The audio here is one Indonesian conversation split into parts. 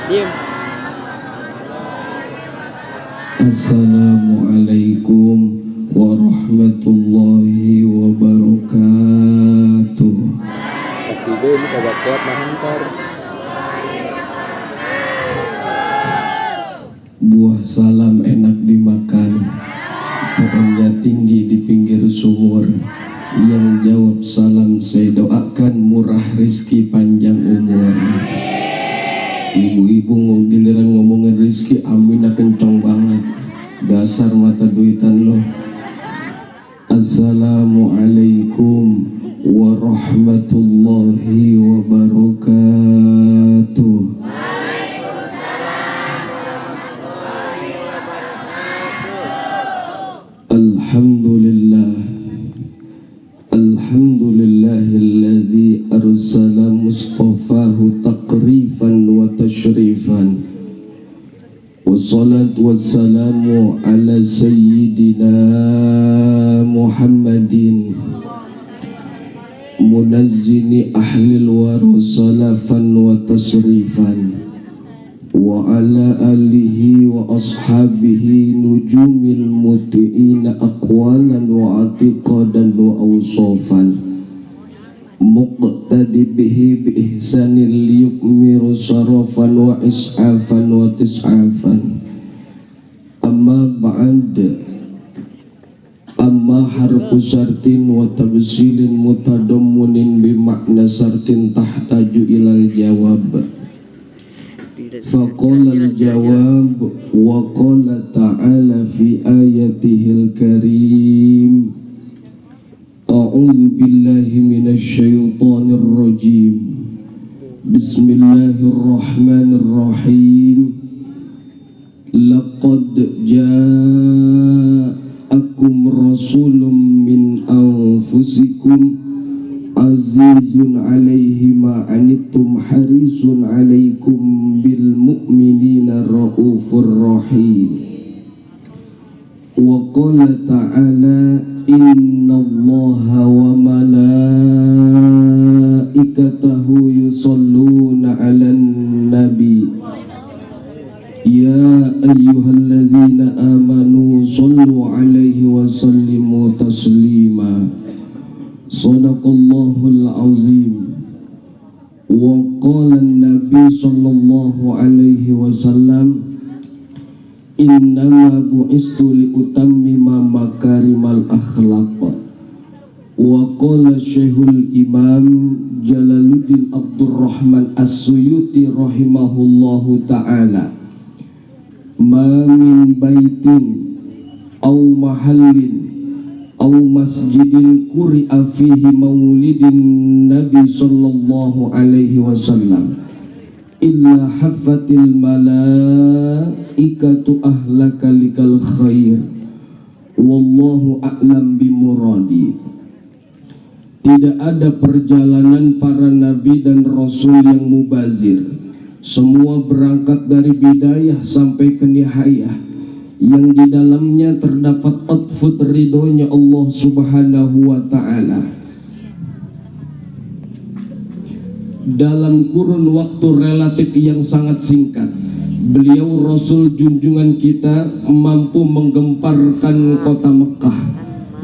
Diem. Assalamualaikum warahmatullahi wabarakatuh. Tapi ini kagak kuat nahantar. Buah salam enak dimakan, pohonnya tinggi di pinggir sumur. Yang jawab salam saya doakan murah rizki panjang umur. Ibu-ibu giliran ngomongin rizki aminah kenceng banget. Dasar mata duitan lo. Assalamualaikum warahmatullahi wabarakatuh. Alhamdulillah, alhamdulillahilladzi arsala mustafahu takrifan wa tashrifan. Wassalatu wassalamu ala sayyidina Muhammadin munazzini ahlil wara salafan wa tasrifan, wa ala alihi wa ashabihi nujumil muti'ina aqwalan wa atiqadan wa awsofan, muqtadi bihi bi ihsanil yukmiru sarafan wa is'afan wa tis'afan. Amma ba'd, amma harfu sartin wa tabsilin mutadammunin bi makna sartin tahtaju ilal jawab. Faqala al-jawab wa qala ta'ala fi ayatihil karim, a'udzu billahi minasy syaithanir rajim. Bismillahirrahmanirrahim. Laqad ja'akum rasulun min anfusikum azizun alaihi ma anittum harisun alaikum bil mu'minina raufur rahim. Wa qala ta'ala innallaha wa malaikatahu yusalluna 'alan nabi ya ayyuhalladzina amanu sallu 'alaihi wa sallimu taslima. Sadaqallahul azim. Wa qala an-nabi sallallahu alaihi wasallam innama bu'istu li utammima makarimal akhlaq. Wa qala Syekhul Imam Jalaluddin Abdurrahman As-Suyuti rahimahullahu ta'ala, ma min baitin aw mahallin aw masjidin quri'a fihi maulidin nabi sallallahu alaihi wasallam illa haffatil malaikatu ahlaka likal khair wallahu a'lam bimuradi. Tidak ada perjalanan para nabi dan rasul yang mubazir. Semua berangkat dari bidayah sampai ke nihayah, yang di dalamnya terdapat atfut ridhonya Allah subhanahu wa ta'ala. Dalam kurun waktu relatif yang sangat singkat, beliau Rasul junjungan kita mampu menggemparkan kota Mekah,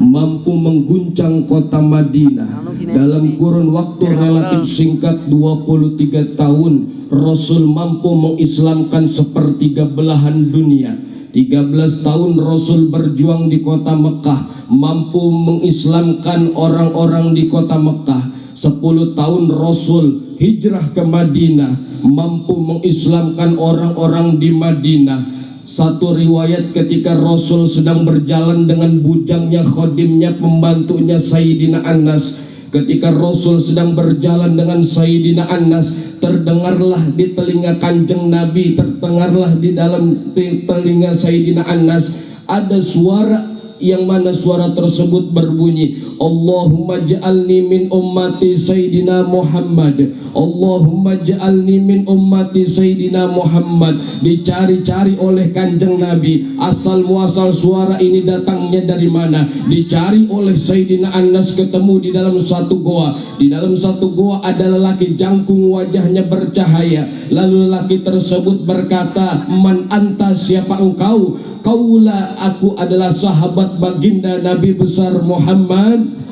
mampu mengguncang kota Madinah. Dalam kurun waktu relatif singkat 23 tahun, Rasul mampu mengislamkan sepertiga belahan dunia. 13 tahun Rasul berjuang di kota Mekah, mampu mengislamkan orang-orang di kota Mekah. 10 tahun Rasul hijrah ke Madinah, mampu mengislamkan orang-orang di Madinah. Satu riwayat ketika Rasul sedang berjalan dengan bujangnya, khodimnya, pembantunya Sayyidina Anas. Ketika Rasul sedang berjalan dengan Sayyidina Anas, terdengarlah di telinga kanjeng Nabi, terdengarlah di dalam telinga Sayyidina Anas ada suara, yang mana suara tersebut berbunyi, Allahumma ja'alni min ummati Sayyidina Muhammad, Allahumma ja'alni min ummati Sayyidina Muhammad. Dicari-cari oleh Kanjeng Nabi, asal muasal suara ini datangnya dari mana. Dicari oleh Sayyidina Anas, ketemu di dalam satu goa. Di dalam satu goa ada lelaki jangkung, wajahnya bercahaya. Lalu lelaki tersebut berkata, "Man anta, siapa engkau?" "Kaulah, aku adalah sahabat baginda Nabi besar Muhammad."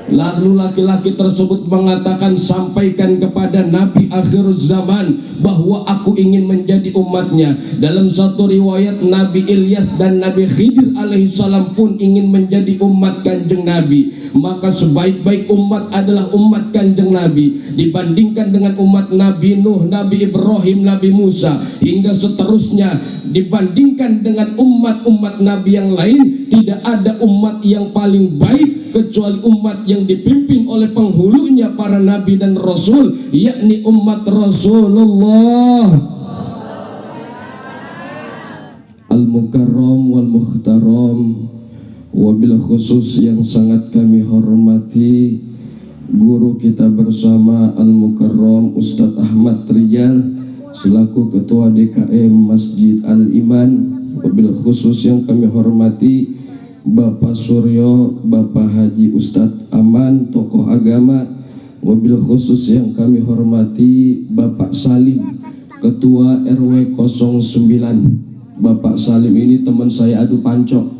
Lalu laki-laki tersebut mengatakan, "Sampaikan kepada Nabi akhir zaman bahwa aku ingin menjadi umatnya." Dalam satu riwayat, Nabi Ilyas dan Nabi Khidir alaihissalam pun ingin menjadi umat Kanjeng Nabi. Maka sebaik-baik umat adalah umat Kanjeng Nabi, dibandingkan dengan umat Nabi Nuh, Nabi Ibrahim, Nabi Musa, hingga seterusnya. Dibandingkan dengan umat-umat Nabi yang lain, tidak ada umat yang paling baik kecuali umat yang dipimpin oleh penghulunya para Nabi dan Rasul, yakni umat Rasulullah. Al-Mukarram wal Mukhtaram, wabil khusus yang sangat kami hormati guru kita bersama Al-Mukarram Ustadz Ahmad Rijal selaku Ketua DKM Masjid Al-Iman. Wabil khusus yang kami hormati Bapak Suryo, Bapak Haji Ustadz Aman, tokoh agama. Wabil khusus yang kami hormati Bapak Salim, Ketua RW 09. Bapak Salim ini teman saya adu pancok.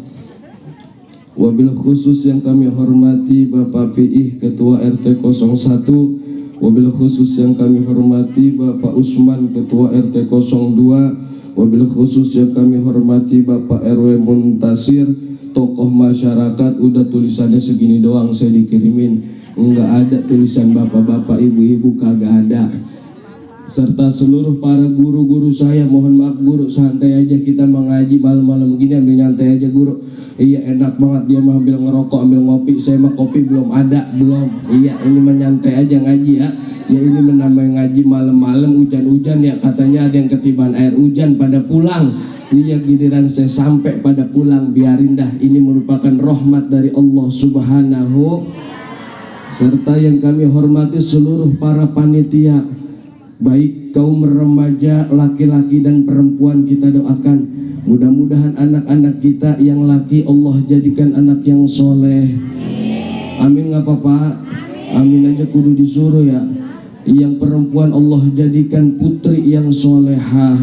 Wabil khusus yang kami hormati Bapak Fiih, Ketua RT 01. Wabil khusus yang kami hormati Bapak Usman, Ketua RT 02. Wabil khusus yang kami hormati Bapak RW Muntasir, tokoh masyarakat. Udah tulisannya segini doang saya dikirimin, enggak ada tulisan bapak-bapak, ibu-ibu, kagak ada. Serta seluruh para guru-guru saya, mohon maaf guru, santai aja kita mengaji malam-malam gini, ambil nyantai aja guru. Iya enak banget dia mah ambil ngerokok, ambil ngopi, saya mah kopi belum ada, belum. Iya ini menyantai aja ngaji ya. Ya ini menambah ngaji malam-malam, hujan-hujan ya, katanya ada yang ketiban air hujan pada pulang. Iya giliran saya sampai pada pulang, biarin dah, ini merupakan rahmat dari Allah Subhanahu. Serta yang kami hormati seluruh para panitia, baik kaum remaja, laki-laki dan perempuan, kita doakan mudah-mudahan anak-anak kita yang laki Allah jadikan anak yang soleh. Amin nggak apa-apa? Amin aja kudu disuruh ya. Yang perempuan Allah jadikan putri yang solehah,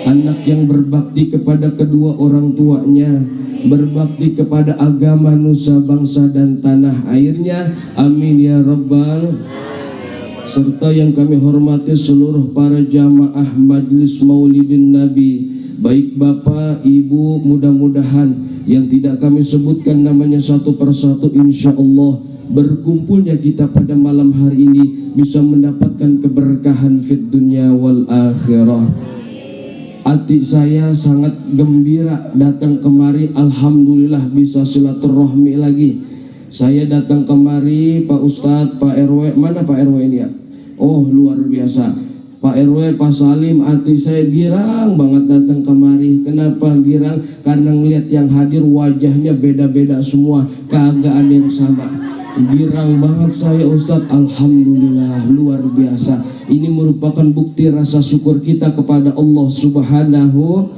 anak yang berbakti kepada kedua orang tuanya, berbakti kepada agama, nusa, bangsa dan tanah airnya. Amin ya rabbal. Serta yang kami hormati seluruh para jamaah Majelis Maulidin Nabi, baik bapak, ibu, mudah-mudahan yang tidak kami sebutkan namanya satu persatu, insya Allah berkumpulnya kita pada malam hari ini bisa mendapatkan keberkahan fid dunya wal akhirah. Hati saya sangat gembira datang kemari, alhamdulillah bisa silaturahmi lagi. Saya datang kemari, Pak Ustadz, Pak RW, mana Pak RW ini ya? Oh luar biasa, Pak RW, Pak Salim, hati saya girang banget datang kemari. Kenapa girang? Karena ngeliat yang hadir wajahnya beda-beda semua, kagak ada yang sama. Girang banget saya Ustadz, alhamdulillah luar biasa. Ini merupakan bukti rasa syukur kita kepada Allah Subhanahu.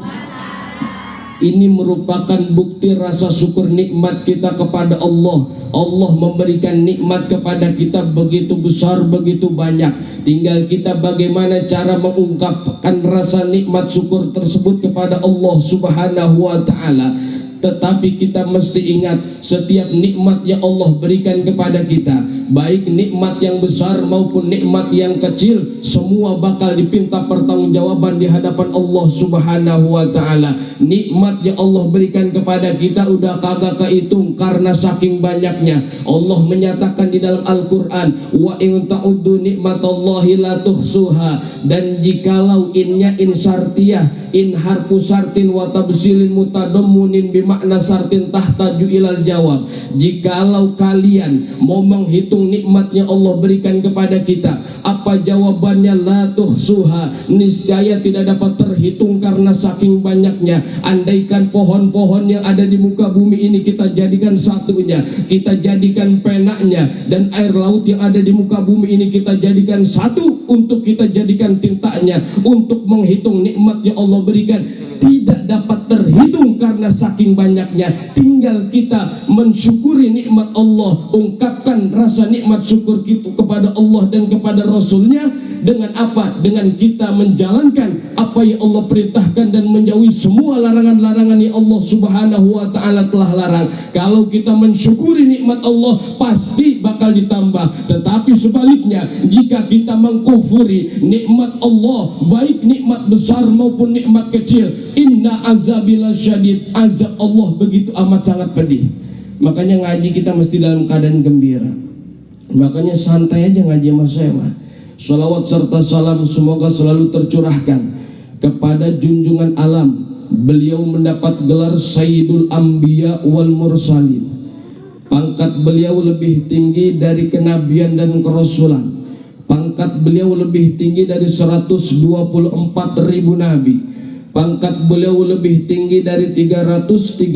Ini merupakan bukti rasa syukur nikmat kita kepada Allah. Allah memberikan nikmat kepada kita begitu besar, begitu banyak. Tinggal kita bagaimana cara mengungkapkan rasa nikmat syukur tersebut kepada Allah Subhanahu wa ta'ala. Tetapi kita mesti ingat, setiap nikmat yang Allah berikan kepada kita, baik nikmat yang besar maupun nikmat yang kecil, semua bakal dipinta pertanggungjawaban di hadapan Allah Subhanahu wa ta'ala. Nikmat yang Allah berikan kepada kita udah kagak kehitung karena saking banyaknya. Allah menyatakan di dalam Al-Quran, wa in ta'uddu nikmatallahi la tuhsuha. Dan jikalau innya in syartiyah, in harfu sartin wa tabsilin mutadammunin bimakna sartin tahtaju ilal jawab. Jikalau kalian mau menghitung menghitung nikmatnya Allah berikan kepada kita? Apa jawabannya? La tuhsuha, niscaya tidak dapat terhitung karena saking banyaknya. Andaikan pohon-pohon yang ada di muka bumi ini kita jadikan satunya, kita jadikan penaknya, dan air laut yang ada di muka bumi ini kita jadikan satu untuk kita jadikan tintanya, untuk menghitung nikmat yang Allah berikan, tidak dapat terhitung karena saking banyaknya. Tinggal kita mensyukuri nikmat Allah, ungkapkan rasa nikmat syukur kita kepada Allah dan kepada Rasulnya. Dengan apa? Dengan kita menjalankan apa yang Allah perintahkan dan menjauhi semua larangan-larangan yang Allah Subhanahu wa ta'ala telah larang. Kalau kita mensyukuri nikmat Allah, pasti bakal ditambah. Tetapi sebaliknya, jika kita mengkufuri nikmat Allah, baik nikmat besar maupun nikmat kecil, inna azabila syadid, azab Allah begitu amat sangat pedih. Makanya ngaji kita mesti dalam keadaan gembira. Makanya santai aja ngaji sama saya mah. Salawat serta salam semoga selalu tercurahkan kepada junjungan alam. Beliau mendapat gelar Sayyidul Anbiya wal Mursalin. Pangkat beliau lebih tinggi dari kenabian dan kerasulan. Pangkat beliau lebih tinggi dari 124.000 nabi. Pangkat beliau lebih tinggi dari 313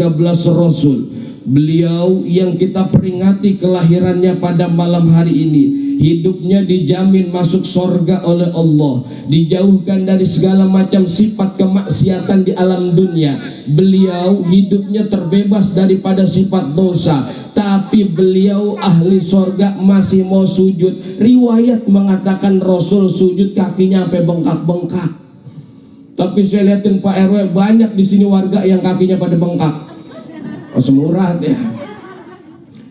rasul. Beliau yang kita peringati kelahirannya pada malam hari ini, hidupnya dijamin masuk sorga oleh Allah, dijauhkan dari segala macam sifat kemaksiatan di alam dunia. Beliau hidupnya terbebas daripada sifat dosa, tapi beliau ahli sorga masih mau sujud. Riwayat mengatakan Rasul sujud kakinya sampai bengkak-bengkak. Tapi saya lihatin Pak RW banyak di sini warga yang kakinya pada bengkak. Semurat ya.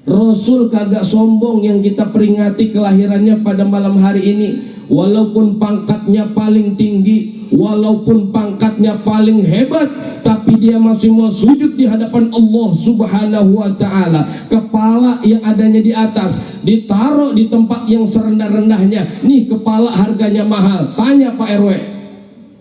Rasul kagak sombong yang kita peringati kelahirannya pada malam hari ini. Walaupun pangkatnya paling tinggi, walaupun pangkatnya paling hebat, tapi dia masih mau sujud di hadapan Allah Subhanahu wa ta'ala. Kepala yang adanya di atas ditaruh di tempat yang serendah-rendahnya. Nih kepala harganya mahal. Tanya Pak RW,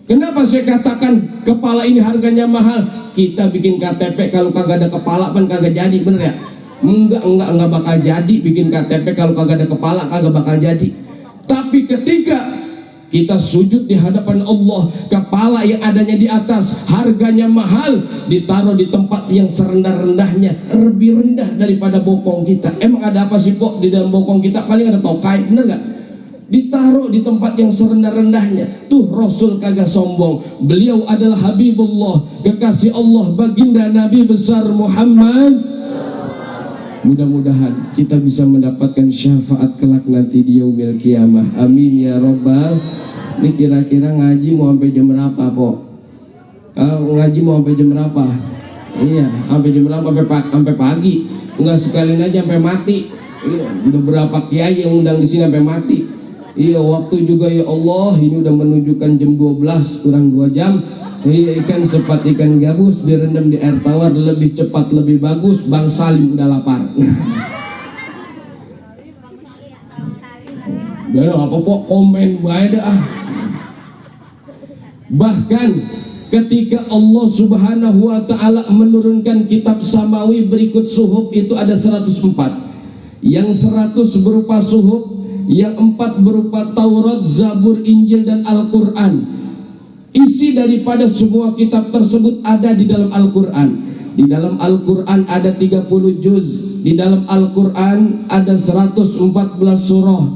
kenapa saya katakan kepala ini harganya mahal? Kita bikin KTP kalau kagak ada kepala kan kagak jadi, bener ya? Enggak bakal jadi bikin KTP kalau kagak ada kepala, kagak bakal jadi. Tapi ketika kita sujud di hadapan Allah, kepala yang adanya di atas harganya mahal, ditaruh di tempat yang serendah-rendahnya, lebih rendah daripada bokong kita. Emang ada apa sih Pok di dalam bokong kita? Paling ada tokai, bener gak? Ditaruh di tempat yang serendah-rendahnya. Tuh Rasul kagak sombong. Beliau adalah Habibullah, kekasih Allah, baginda Nabi besar Muhammad. Mudah-mudahan kita bisa mendapatkan syafaat kelak nanti di yaumil qiyamah. Amin ya robbal. Ini kira-kira ngaji mau sampai jam berapa Pok? Ngaji mau sampai jam berapa? Iya, sampai jam berapa? Sampai pagi. Enggak sekalian aja sampai mati. Udah berapa kiai yang undang di sini sampai mati. Iya, waktu juga ya Allah, ini udah menunjukkan jam 12 kurang 2 jam. Iya, ikan sepat ikan gabus direndam di air tawar, lebih cepat lebih bagus. Bang Salim udah lapar. Gak apa Pok, komen baik dah. Bahkan ketika Allah Subhanahu wa ta'ala menurunkan kitab samawi berikut suhuf, itu ada 104. Yang 100 berupa suhuf, yang 4 berupa Taurat, Zabur, Injil, dan Al-Quran. Isi daripada semua kitab tersebut ada di dalam Al-Quran. Di dalam Al-Quran ada 30 juz. Di dalam Al-Quran ada 114 surah.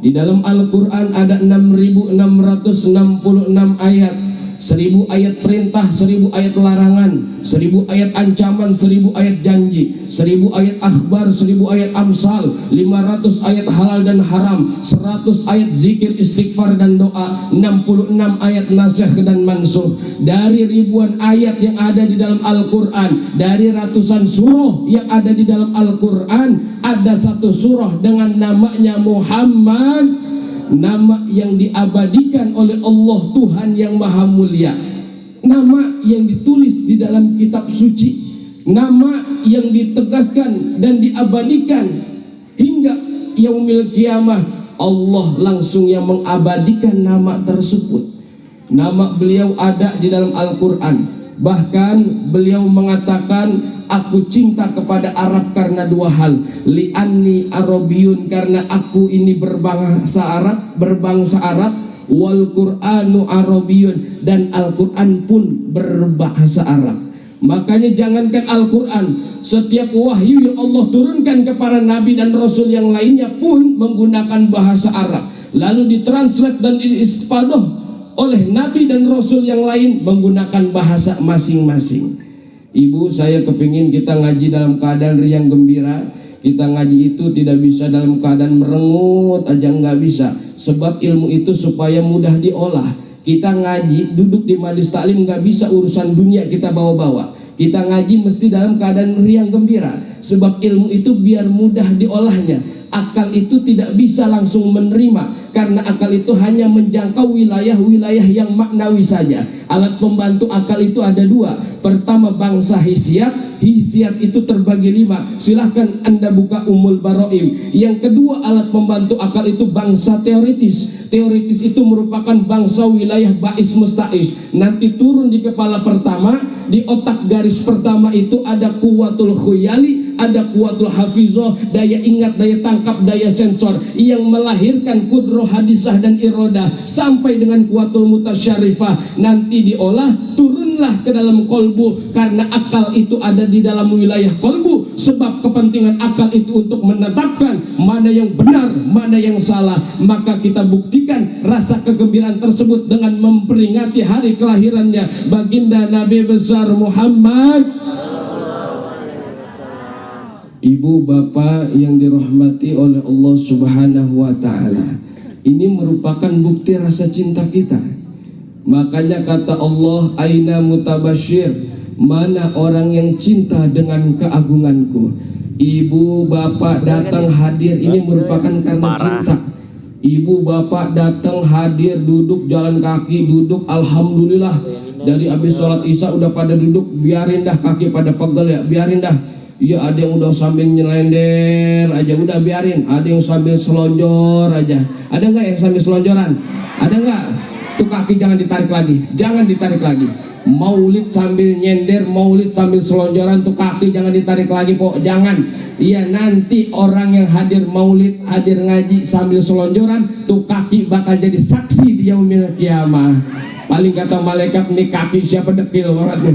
Di dalam Al-Quran ada 6.666 ayat. 1000 ayat perintah, 1000 ayat larangan, 1000 ayat ancaman, 1000 ayat janji, 1000 ayat akhbar, 1000 ayat amsal, 500 ayat halal dan haram, 100 ayat zikir, istighfar dan doa, 66 ayat nasikh dan mansuh. Dari ribuan ayat yang ada di dalam Al-Quran, dari ratusan surah yang ada di dalam Al-Quran, ada satu surah dengan namanya Muhammad, nama yang diabadikan oleh Allah Tuhan yang maha mulia, nama yang ditulis di dalam kitab suci, nama yang ditegaskan dan diabadikan hingga yaumil qiyamah. Allah langsung yang mengabadikan nama tersebut. Nama beliau ada di dalam Al-Quran, Bahkan beliau mengatakan, aku cinta kepada Arab karena dua hal. Li'anni Arabiyun, karena aku ini berbangsa Arab, wal Qur'anu Arabiyun, dan Al-Quran pun berbahasa Arab. Makanya jangankan Al-Quran, setiap wahyu yang Allah turunkan kepada Nabi dan Rasul yang lainnya pun menggunakan bahasa Arab, lalu ditranslate dan diistifadah oleh Nabi dan Rasul yang lain menggunakan bahasa masing-masing. Ibu, saya kepingin kita ngaji dalam keadaan riang gembira. Kita ngaji itu tidak bisa dalam keadaan merengut aja, nggak bisa. Sebab ilmu itu supaya mudah diolah. Kita ngaji duduk di majelis taklim nggak bisa urusan dunia kita bawa-bawa. Kita ngaji mesti dalam keadaan riang gembira. Sebab ilmu itu biar mudah diolahnya. Akal itu tidak bisa langsung menerima, karena akal itu hanya menjangkau wilayah-wilayah yang maknawi saja. Alat pembantu akal itu ada dua. Pertama bangsa hisiat. Hisiat itu terbagi 5. Silahkan Anda buka Ummul Baroim. Yang kedua alat pembantu akal itu bangsa teoritis. Teoritis itu merupakan bangsa wilayah bais mustais. Nanti turun di kepala pertama, di otak garis pertama itu ada kuwatul khuyali, ada kuwatul hafizah, daya ingat, daya tangkap, daya sensor, yang melahirkan kudroh hadisah dan irodah sampai dengan kuwatul mutasyarifah. Nanti diolah, turunlah ke dalam kolbu, karena akal itu ada di dalam wilayah kolbu. Sebab kepentingan akal itu untuk menetapkan mana yang benar, mana yang salah. Maka kita buktikan rasa kegembiraan tersebut dengan memperingati hari kelahirannya baginda Nabi besar Muhammad. Ibu bapak yang dirahmati oleh Allah Subhanahu wa ta'ala, ini merupakan bukti rasa cinta kita. Makanya kata Allah, aina mutabasyir, mana orang yang cinta dengan keagunganku. Ibu bapak datang hadir ini merupakan karena cinta. Ibu bapak datang hadir, duduk jalan kaki, duduk alhamdulillah. Dari habis sholat isya udah pada duduk, biarin dah kaki pada pegel ya, biarin dah. Ya ada yang udah sambil nyelender aja, udah biarin. Ada yang sambil selonjor aja. Ada nggak yang sambil selonjoran? Ada nggak? Tuh kaki jangan ditarik lagi, jangan ditarik lagi. Maulid sambil nyender, maulid sambil selonjoran, tuh kaki jangan ditarik lagi, pok, jangan. Iya, nanti orang yang hadir maulid, hadir ngaji sambil selonjoran, tuh kaki bakal jadi saksi di yaumil kiamah. Paling kata malaikat, nih kaki siapa dekil orangnya.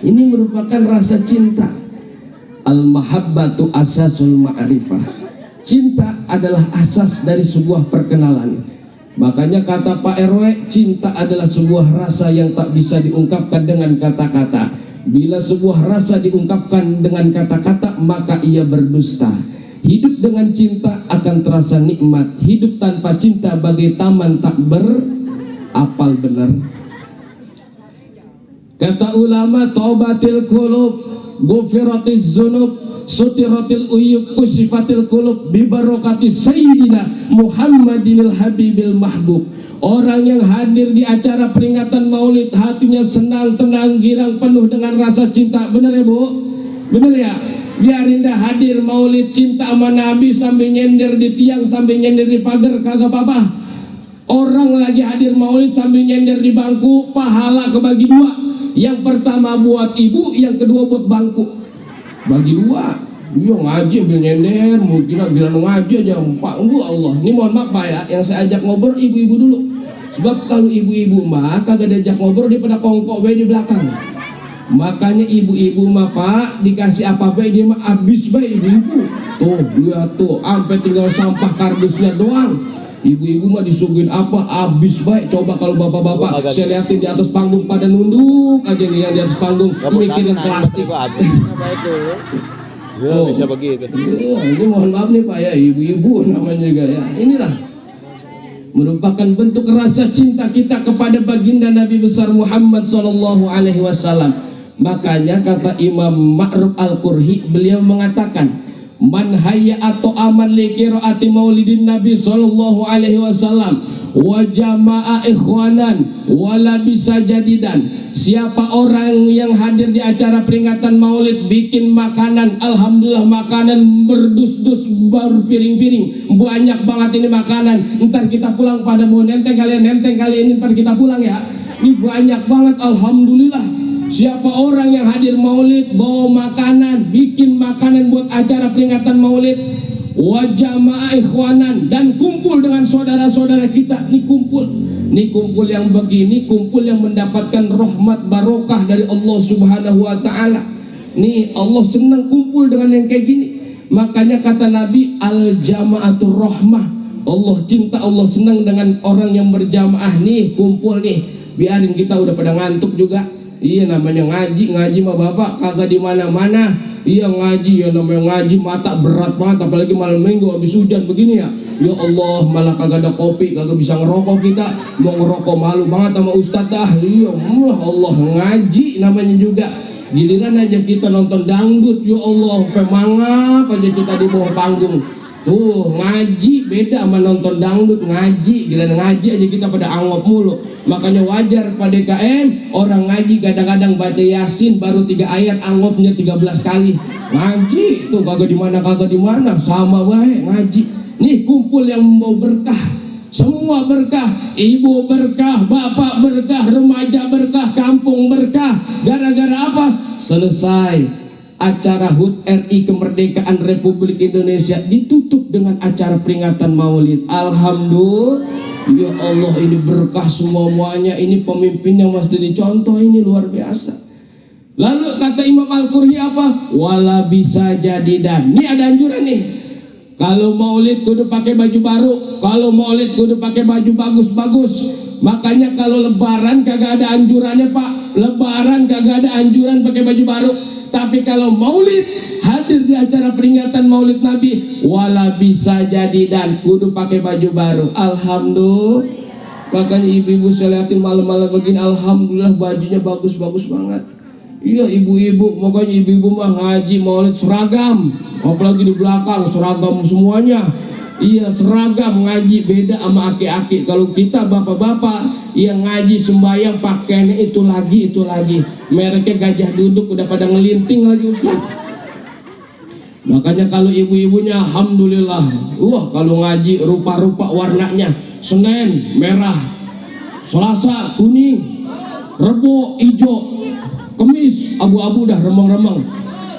Ini merupakan rasa cinta. Al-mahabbatu asasul ma'rifah. Cinta adalah asas dari sebuah perkenalan. Makanya kata Pak RW, cinta adalah sebuah rasa yang tak bisa diungkapkan dengan kata-kata. Bila sebuah rasa diungkapkan dengan kata-kata, maka ia berdusta. Hidup dengan cinta akan terasa nikmat. Hidup tanpa cinta bagai taman tak berapal benar. Kata ulama, taubatil qulub, ghufiratiz dzunub, sutiratil uyub, kusifatil qulub bi barakati sayyidina Muhammadinil Habibil Mahbub. Orang yang hadir di acara peringatan Maulid hatinya senang, tenang, girang, penuh dengan rasa cinta. Bener ya Bu? Bener ya? Biarin dah hadir Maulid cinta sama Nabi sambil nyender di tiang, sambil nyender di pagar, kagak apa-apa. Orang lagi hadir Maulid sambil nyender di bangku, pahala kebagi dua. Yang pertama buat ibu, yang kedua buat bangku. Bagi dua. Iya ngaji ambil nyender, mau gila-gila ngaji aja. Pak, Allah. Ini mohon maaf Pak ya, yang saya ajak ngobrol ibu-ibu dulu. Sebab kalau ibu-ibu mah kagak diajak ngobrol, dia pada kongkok bae di belakang. Makanya ibu-ibu mah Pak dikasih apa bae dia mah abis bae ibu-ibu. Tuh lihat tuh, sampai tinggal sampah kardusnya doang. Ibu-ibu mah disuguhin apa abis baik. Coba kalau bapak-bapak saya liatin di atas panggung pada nunduk aja nih, yang di atas panggung mikirin plastik. Ya, bisa begitu. Ya, ini mohon maaf nih Pak ya, ibu-ibu namanya juga ya. Inilah merupakan bentuk rasa cinta kita kepada baginda Nabi besar Muhammad sallallahu alaihi wasallam. Makanya kata Imam Ma'ruf Al-Qurhi, beliau mengatakan, man hayya atau aman li qiraati maulidin Nabi sallallahu alaihi wasallam wa jama'a ikhwanan wala bisa jadidan. Siapa orang yang hadir di acara peringatan maulid bikin makanan, alhamdulillah makanan berdus-dus baru piring-piring banyak banget ini makanan, ntar kita pulang pada mau nenteng kalian, nenteng kali ini ntar kita pulang ya, ini banyak banget alhamdulillah. Siapa orang yang hadir maulid bawa makanan, bikin makanan buat acara peringatan maulid, wa jamaah ikhwanan, dan kumpul dengan saudara-saudara kita. Ini kumpul yang begini, kumpul yang mendapatkan rahmat barokah dari Allah Subhanahu wa taala. Nih Allah senang kumpul dengan yang kayak gini. Makanya kata Nabi, al jama'atur rahmah. Allah cinta, Allah senang dengan orang yang berjamaah. Nih kumpul nih, biarin kita udah pada ngantuk juga. Iya namanya ngaji mah bapak kagak di mana-mana. Iya ngaji ya namanya ngaji, mata berat banget, apalagi malam minggu habis hujan begini ya. Ya Allah, malah kagak ada kopi, kagak bisa ngerokok kita. Mau ngerokok malu banget sama ustadz dah. Iya Allah, ngaji namanya juga. Giliran aja kita nonton dangdut, ya Allah, sampai mangap aja kita di bawah panggung. Tuh ngaji beda sama nonton dangdut. Ngaji, giliran ngaji aja kita pada angop mulu. Makanya wajar pada DKM orang ngaji kadang-kadang baca Yasin baru 3 ayat, angopnya 13 kali. Ngaji tuh kagak di mana sama baik ngaji. Nih kumpul yang mau berkah, semua berkah, ibu berkah, bapak berkah, remaja berkah, kampung berkah. Gara-gara apa? Selesai acara HUT RI kemerdekaan Republik Indonesia ditutup dengan acara peringatan maulid. Alhamdulillah, ya Allah, ini berkah semuanya. Ini pemimpin yang mesti dicontoh, ini luar biasa. Lalu kata Imam Al-Qurhi apa? Wala bisa jadi dan. Ini ada anjuran nih. Kalau maulid kudu pakai baju baru, kalau maulid kudu pakai baju bagus-bagus. Makanya kalau lebaran kagak ada anjurannya Pak. Lebaran kagak ada anjuran pakai baju baru. Tapi kalau maulid, hadir di acara peringatan maulid Nabi, wala bisa jadi dan kudu pakai baju baru. Alhamdulillah. Makanya ibu-ibu saya liatin malam-malam begini, alhamdulillah bajunya bagus-bagus banget. Iya ibu-ibu, makanya ibu-ibu mah ngaji maulid seragam, apalagi di belakang seragam semuanya. Iya seragam ngaji, beda sama aki-aki. Kalau kita bapak-bapak yang ngaji sembahyang pakaiannya itu lagi, mereknya Gajah Duduk, udah pada ngelinting lagi Ustaz. Makanya kalau ibu-ibunya alhamdulillah, kalau ngaji rupa-rupa warnanya, Senin merah, Selasa kuning, Rebo hijau, Kemis abu-abu dah remeng-remeng.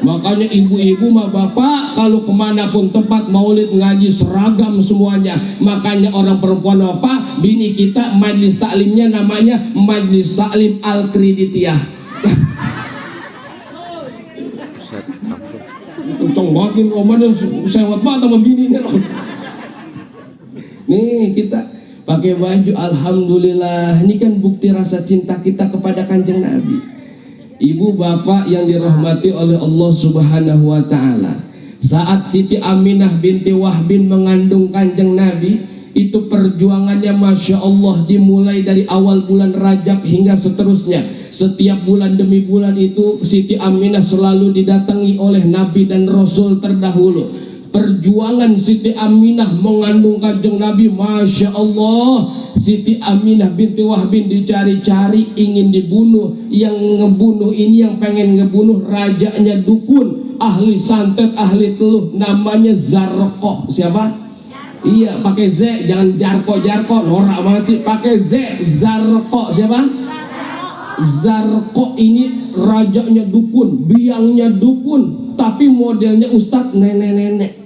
Makanya ibu-ibu mah bapak kalau kemanapun tempat maulid ngaji seragam semuanya. Makanya orang perempuan bapak, bini kita majlis taklimnya namanya Majlis Taklim Al-Kreditiyah. Kenceng banget nih romannya, sewot banget sama bininya. Nih kita pakai baju alhamdulillah. Ini kan bukti rasa cinta kita kepada Kanjeng Nabi. Ibu bapak yang dirahmati oleh Allah Subhanahu wa taala, saat Siti Aminah binti Wahbin mengandung Kanjeng Nabi, itu perjuangannya Masya Allah dimulai dari awal bulan Rajab hingga seterusnya. Setiap bulan demi bulan itu Siti Aminah selalu didatangi oleh Nabi dan Rasul terdahulu. Perjuangan Siti Aminah mengandung Kanjeng Nabi, Masya Allah, Siti Aminah binti Wahbin dicari-cari ingin dibunuh. Yang ngebunuh ini, yang pengen ngebunuh rajanya dukun, ahli santet, ahli teluh, namanya Zarko. Siapa? Iya pakai Z, jangan Jarko, norak banget sih, pakai Z. Zarko. Siapa? Zarko ini rajanya dukun, biangnya dukun, tapi modelnya ustadz nenek-nenek.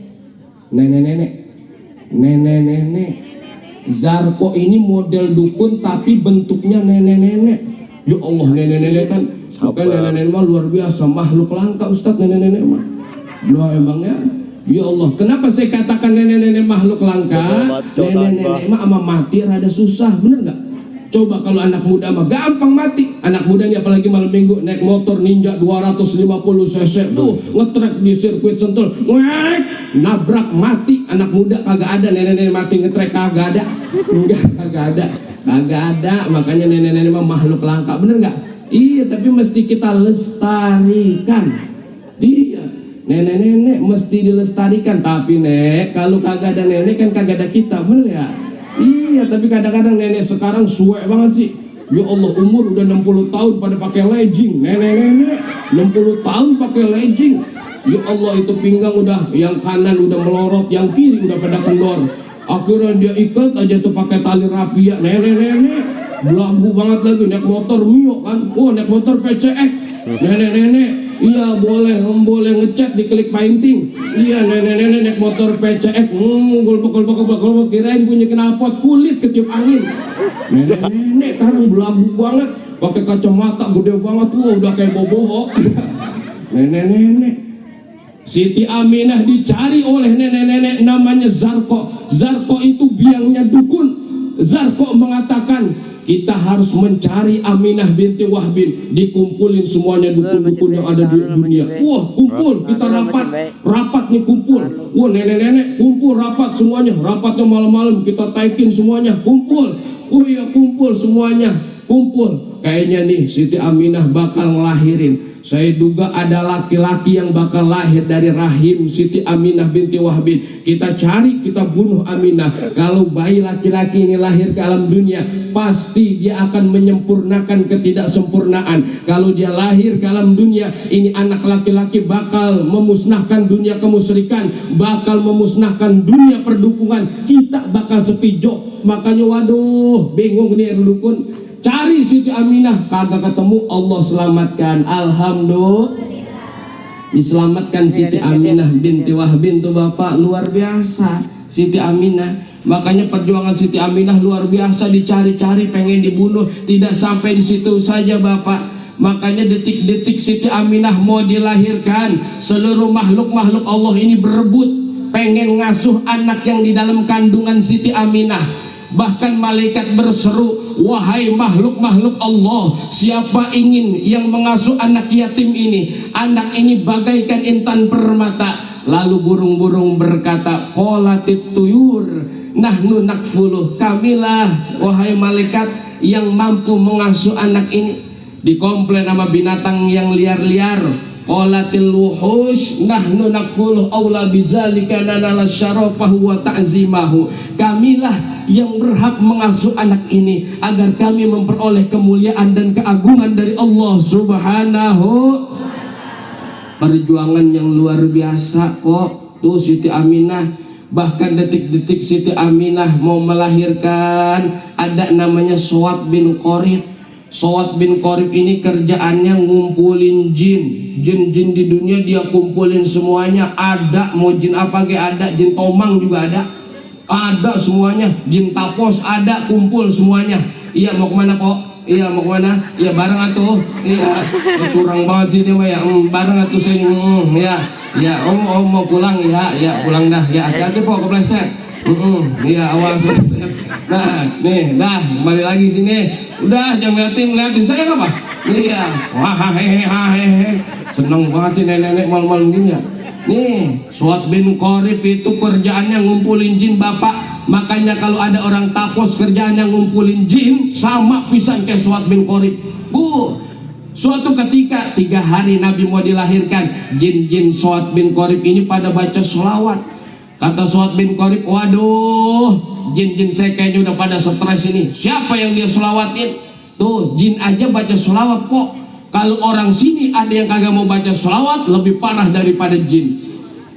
Zarko ini model dukun tapi bentuknya nenek-nenek. Ya Allah, nenek-nenek kan, makanya nenek-nenek mah luar biasa, makhluk langka ustadz nenek-nenek mah. Loh emangnya, ya Allah, kenapa saya katakan nenek-nenek makhluk langka? Nenek-nenek mah sama mati rada susah, bener nggak? Coba kalau anak muda mah gampang mati. Anak muda nih apalagi malam minggu naik motor Ninja 250 cc tuh ngetrek di sirkuit Sentul, nabrak mati. Anak muda kagak ada, nenek-nenek mati ngetrek kagak ada. Enggak, kagak ada. Makanya nenek-nenek mah makhluk langka, bener nggak? Iya, tapi mesti kita lestarikan. Iya, nenek-nenek mesti dilestarikan. Tapi nek, kalau kagak ada nenek kan kagak ada kita, bener ya? Iya, tapi kadang-kadang nenek sekarang suwe banget sih. Ya Allah, umur udah 60 tahun pada pakai legging. Nenek-nenek 60 tahun pakai legging. Ya Allah, itu pinggang udah, yang kanan udah melorot, yang kiri udah pada kendor. Akhirnya dia ikat aja tuh pakai tali rapia. Nenek-nenek belagu banget lagi naik motor Mio kan, naik motor PCX, nenek-nenek, iya boleh ngecat diklik painting, iya nenek-nenek naik motor PCX, golbek kirain bunyi knalpot kulit ketiup angin, nenek-nenek sekarang belagu banget, pakai kacamata gede banget, udah kayak boboho, nenek-nenek. Siti Aminah dicari oleh nenek-nenek namanya Zarko. Zarko itu biangnya dukun. Zarko mengatakan kita harus mencari Aminah binti Wahbin. Dikumpulin semuanya dukun-dukun yang ada di dunia. Wah kumpul, kita rapat nih kumpul. Wah nenek-nenek kumpul rapat semuanya. Rapatnya malam-malam kita taikin semuanya. Kumpul, oh iya kumpul semuanya. Kumpul. Kayaknya nih Siti Aminah bakal ngelahirin. Saya duga ada laki-laki yang bakal lahir dari rahim Siti Aminah binti Wahbin. Kita cari, kita bunuh Aminah. Kalau bayi laki-laki ini lahir ke alam dunia, pasti dia akan menyempurnakan ketidaksempurnaan. Kalau dia lahir ke alam dunia, ini anak laki-laki bakal memusnahkan dunia kemusyrikan, bakal memusnahkan dunia perdukungan. Kita bakal sepi jok. Makanya waduh, bingung nih dukun. Cari Siti Aminah, kagak ketemu, Allah selamatkan. Alhamdulillah, diselamatkan Siti Aminah binti Wahbin tuh Bapak, luar biasa Siti Aminah. Makanya perjuangan Siti Aminah luar biasa, dicari-cari pengen dibunuh. Tidak sampai di situ saja Bapak. Makanya detik-detik Siti Aminah mau dilahirkan, seluruh makhluk-makhluk Allah ini berebut pengen ngasuh anak yang di dalam kandungan Siti Aminah. Bahkan malaikat berseru, wahai makhluk-makhluk Allah, siapa ingin yang mengasuh anak yatim ini? Anak ini bagaikan intan permata. Lalu burung-burung berkata, qolatit tuyur nahnu nakfuluh, kamilah wahai malaikat yang mampu mengasuh anak ini. Dikomplain sama binatang yang liar-liar, qolatil wuhush nahnu nakfuluh aula bizalika nanala syarafahu wa ta'zimahu, kamilah yang berhak mengasuh anak ini agar kami memperoleh kemuliaan dan keagungan dari Allah Subhanahu. Perjuangan yang luar biasa kok tuh Siti Aminah. Bahkan detik-detik Siti Aminah mau melahirkan, ada namanya Suad bin Qorib. Suad bin Qorib ini kerjaannya ngumpulin jin di dunia, dia kumpulin semuanya. Ada mau jin apa ge ada, jin tomang juga ada semuanya, jin tapos ada, kumpul semuanya. Iya mau kemana kok? Iya mau kemana? Iya bareng atuh. Iya curang banget sih dia mah ya. Bareng atuh sini. Ya om mau pulang ya pulang dah. Ya hati-hati kok kepleset. Iya awas. Nah nih dah kembali lagi sini. Udah jangan ngeliatin saya apa? Iya wah hehehe. Seneng banget sih nenek-nenek malam-malam gini ya. Nih Suad bin Qorib itu kerjaannya ngumpulin jin Bapak. Makanya kalau ada orang tapos kerjaannya ngumpulin jin, sama pisan kayak Suad bin Qorib. Suatu ketika 3 hari Nabi mau dilahirkan, jin-jin Suad bin Qorib ini pada baca sholawat. Kata Suad bin Qorib, waduh jin-jin saya kayaknya udah pada stres ini. Siapa yang dia sholawatin? Tuh jin aja baca sholawat kok. Kalau orang sini ada yang kagak mau baca sholawat, lebih parah daripada jin.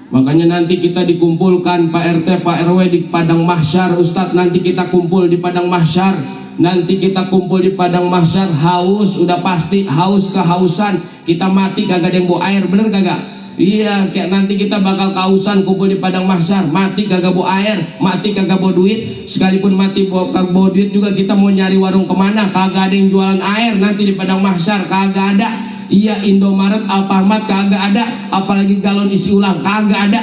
Makanya nanti kita dikumpulkan Pak RT, Pak RW di padang mahsyar. Ustadz nanti kita kumpul di padang mahsyar. Nanti kita kumpul di padang mahsyar, haus, udah pasti haus kehausan. Kita mati kagak ada yang bawa air, bener kagak? Iya, kayak nanti kita bakal kehausan kumpul di padang mahsyar, mati kagak bawa air, mati kagak bawa duit. Sekalipun mati kagak bawa duit juga kita mau nyari warung kemana, kagak ada yang jualan air nanti di padang mahsyar, kagak ada. Iya, Indomaret, Alfamart kagak ada, apalagi galon isi ulang kagak ada.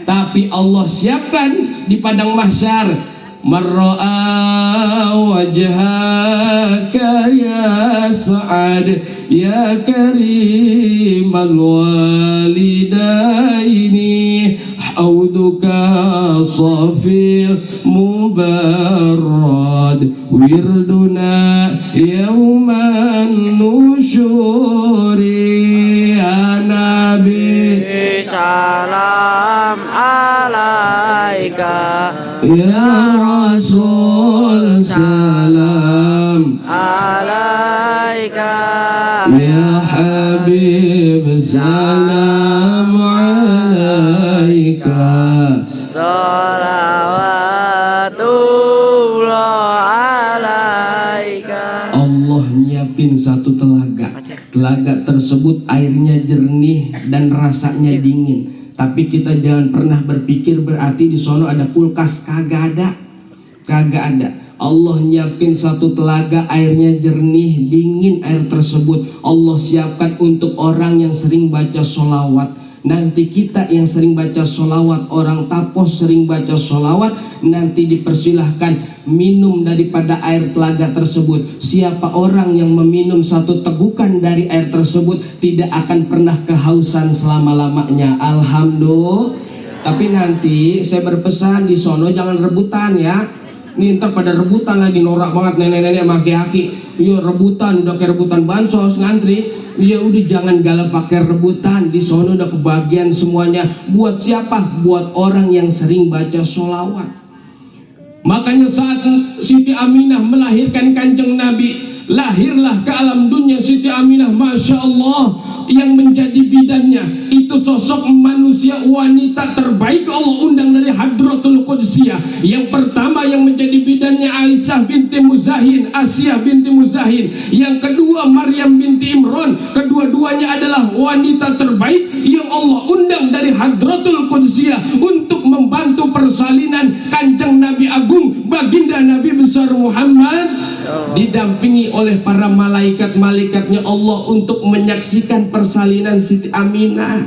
Tapi Allah siapkan di padang mahsyar, marra'a wajhaka ya Sa'ad ya karimal walidaini hauduka safil mubarrad wirduna yauman nusyuri ya Nabi salam alaika ya Rasul salam alaika ya Habib salam alaika salawatullah alaika nyiapin satu telaga. Telaga tersebut airnya jernih dan rasanya dingin. Tapi kita jangan pernah berpikir berarti di sono ada kulkas. Kagak ada. Kagak ada. Allah nyiapin satu telaga, airnya jernih, dingin air tersebut. Allah siapkan untuk orang yang sering baca sholawat. Nanti kita yang sering baca sholawat, orang Tapos sering baca sholawat, nanti dipersilahkan minum daripada air telaga tersebut. Siapa orang yang meminum satu tegukan dari air tersebut tidak akan pernah kehausan selama-lamanya. Alhamdulillah. Tapi nanti saya berpesan di sono jangan rebutan ya. Nih ntar pada rebutan lagi, norak banget nenek-nenek sama aki-aki. Iya rebutan, udah kayak rebutan bansos ngantri. Ya udah jangan galak pakai rebutan. Di sono udah kebagian semuanya. Buat siapa? Buat orang yang sering baca sholawat. Makanya saat Siti Aminah melahirkan Kanjeng Nabi, lahirlah ke alam dunia Siti Aminah, Masya Allah. Yang menjadi bidannya itu sosok manusia wanita terbaik Allah undang dari Hadratul Qudsiyah. Yang pertama yang menjadi bidannya Aisyah binti Muzahin, Asyah binti Muzahin. Yang kedua Maryam binti Imran. Kedua-duanya adalah wanita terbaik yang Allah undang dari Hadratul Qudsiyah untuk membantu persalinan Kanjeng Nabi Agung baginda Nabi besar Muhammad, didampingi oleh para malaikat-malaikatnya Allah untuk menyaksikan persalinan Siti Aminah.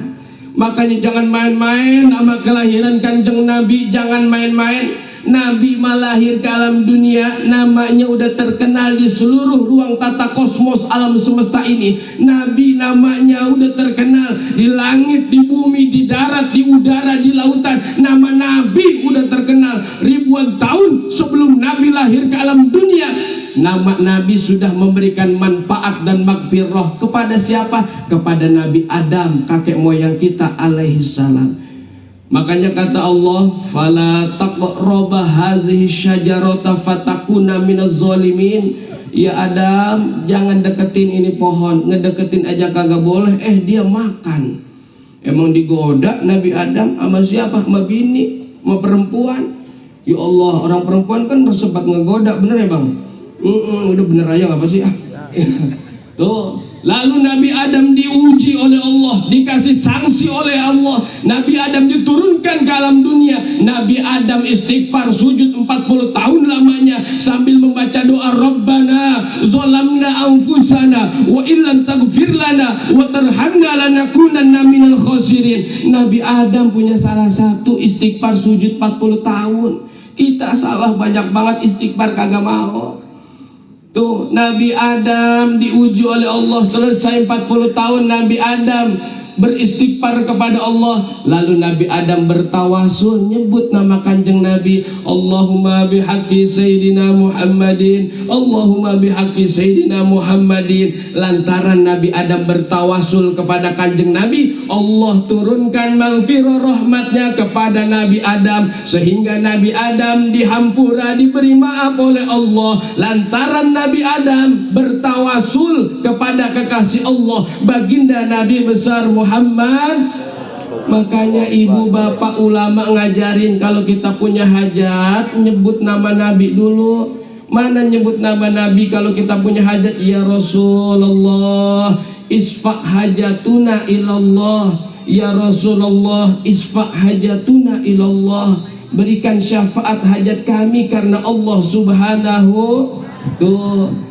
Makanya jangan main-main sama kelahiran Kanjeng Nabi, jangan main-main. Nabi malahir ke alam dunia, namanya udah terkenal di seluruh ruang tata kosmos alam semesta ini. Nabi namanya udah terkenal di langit, di bumi, di darat, di udara, di lautan. Nama Nabi udah terkenal ribuan tahun sebelum Nabi lahir ke alam dunia. Nama Nabi sudah memberikan manfaat dan magfirah kepada siapa? Kepada Nabi Adam, kakek moyang kita alaihi salam. Makanya kata Allah, fala taqraba hazihi syajarata fatakuna minaz zalimin. Ya Adam, jangan deketin ini pohon. Ngedeketin aja kagak boleh, dia makan. Emang digoda Nabi Adam sama siapa? Sama bini, sama perempuan. Ya Allah, orang perempuan kan sempat ngegoda, bener ya bang? Udah bener aja ngapa sih? Tuh, lalu Nabi Adam diuji oleh Allah, dikasih sanksi oleh Allah. Nabi Adam diturunkan ke alam dunia. Nabi Adam istighfar sujud 40 tahun lamanya sambil membaca doa Rabbana zalamna anfusana wa illam taghfir lana wa tarhamna lanakunanna minal khasirin. Nabi Adam punya salah satu istighfar sujud 40 tahun. Kita salah banyak banget istighfar kagak mau. Tuh, Nabi Adam diuji oleh Allah, selesai 40 tahun Nabi Adam beristighfar kepada Allah. Lalu Nabi Adam bertawasul, nyebut nama Kanjeng Nabi, Allahumma bihaqqi Sayyidina Muhammadin, Allahumma bihaqqi Sayyidina Muhammadin. Lantaran Nabi Adam bertawasul kepada Kanjeng Nabi, Allah turunkan maghfirah rahmatnya kepada Nabi Adam, sehingga Nabi Adam dihampura, diberi maaf oleh Allah. Lantaran Nabi Adam bertawasul kepada kekasih Allah, baginda Nabi besar Muhammad. Makanya ibu bapak ulama ngajarin kalau kita punya hajat nyebut nama Nabi dulu. Mana nyebut nama Nabi kalau kita punya hajat? Ya Rasulullah isfa' hajatuna ilallah, ya Rasulullah isfa' hajatuna ilallah, berikan syafaat hajat kami karena Allah subhanahu. Tuh,